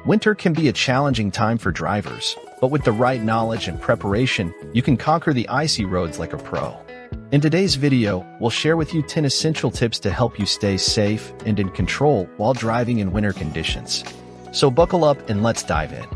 Winter can be a challenging time for drivers, but with the right knowledge and preparation, you can conquer the icy roads like a pro. In today's video, we'll share with you 10 essential tips to help you stay safe and in control while driving in winter conditions. So buckle up and let's dive in.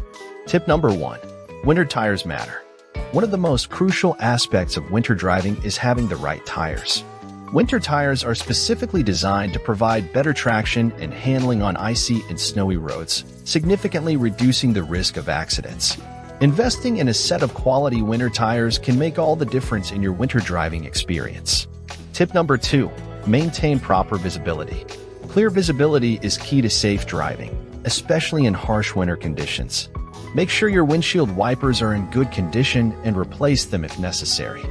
Tip number 1. Winter tires matter. One of the most crucial aspects of winter driving is having the right tires. Winter tires are specifically designed to provide better traction and handling on icy and snowy roads, significantly reducing the risk of accidents. Investing in a set of quality winter tires can make all the difference in your winter driving experience. Tip number 2. Maintain proper visibility. Clear visibility is key to safe driving, especially in harsh winter conditions. Make sure your windshield wipers are in good condition and replace them if necessary.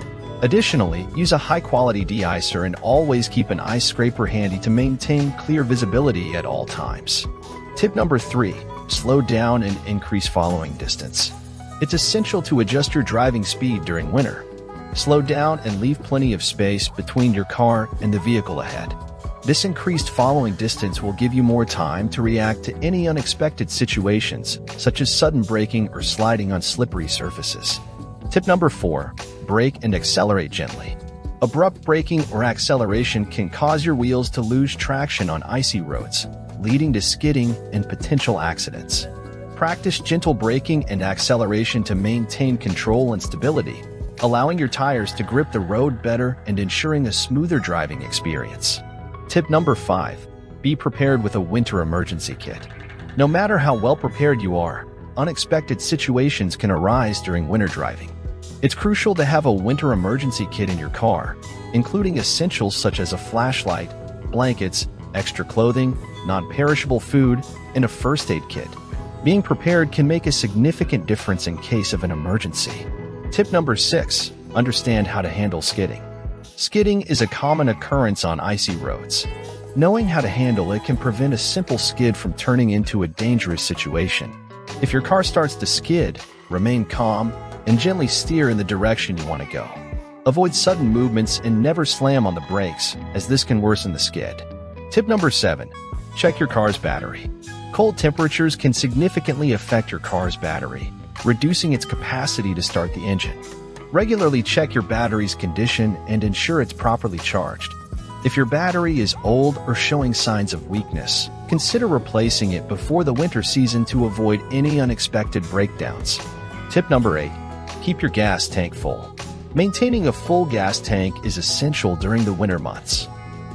Additionally, use a high-quality de-icer and always keep an ice scraper handy to maintain clear visibility at all times. Tip number 3. Slow down and increase following distance. It's essential to adjust your driving speed during winter. Slow down and leave plenty of space between your car and the vehicle ahead. This increased following distance will give you more time to react to any unexpected situations, such as sudden braking or sliding on slippery surfaces. Tip number 4. Brake and accelerate gently. Abrupt braking or acceleration can cause your wheels to lose traction on icy roads, leading to skidding and potential accidents. Practice gentle braking and acceleration to maintain control and stability, allowing your tires to grip the road better and ensuring a smoother driving experience. Tip number 5. Be prepared with a winter emergency kit. No matter how well prepared you are, unexpected situations can arise during winter driving. It's crucial to have a winter emergency kit in your car, including essentials such as a flashlight, blankets, extra clothing, non-perishable food, and a first aid kit. Being prepared can make a significant difference in case of an emergency. Tip number 6. Understand how to handle skidding. Skidding is a common occurrence on icy roads. Knowing how to handle it can prevent a simple skid from turning into a dangerous situation. If your car starts to skid, remain calm and gently steer in the direction you want to go. Avoid sudden movements and never slam on the brakes, as this can worsen the skid. Tip number 7. Check your car's battery. Cold temperatures can significantly affect your car's battery, reducing its capacity to start the engine. Regularly check your battery's condition and ensure it's properly charged. If your battery is old or showing signs of weakness, consider replacing it before the winter season to avoid any unexpected breakdowns. Tip number 8. Keep your gas tank full. Maintaining a full gas tank is essential during the winter months.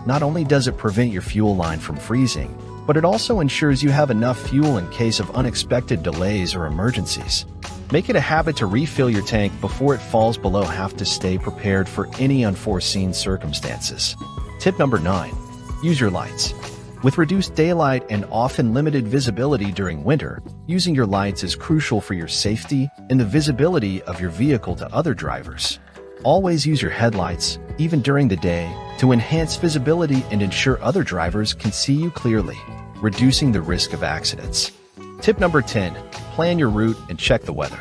Not only does it prevent your fuel line from freezing, but it also ensures you have enough fuel in case of unexpected delays or emergencies. Make it a habit to refill your tank before it falls below half to stay prepared for any unforeseen circumstances. Tip number 9. Use your lights. With reduced daylight and often limited visibility during winter, using your lights is crucial for your safety and the visibility of your vehicle to other drivers. Always use your headlights, even during the day, to enhance visibility and ensure other drivers can see you clearly, reducing the risk of accidents. Tip number 10. Plan your route and check the weather.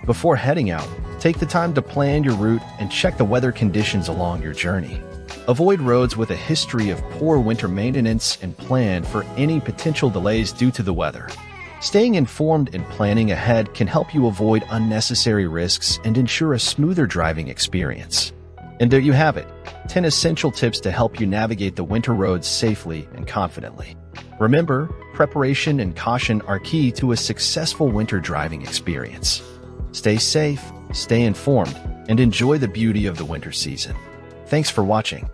Before heading out, take the time to plan your route and check the weather conditions along your journey. Avoid roads with a history of poor winter maintenance and plan for any potential delays due to the weather. Staying informed and planning ahead can help you avoid unnecessary risks and ensure a smoother driving experience. And there you have it, 10 essential tips to help you navigate the winter roads safely and confidently. Remember, preparation and caution are key to a successful winter driving experience. Stay safe, stay informed, and enjoy the beauty of the winter season. Thanks for watching.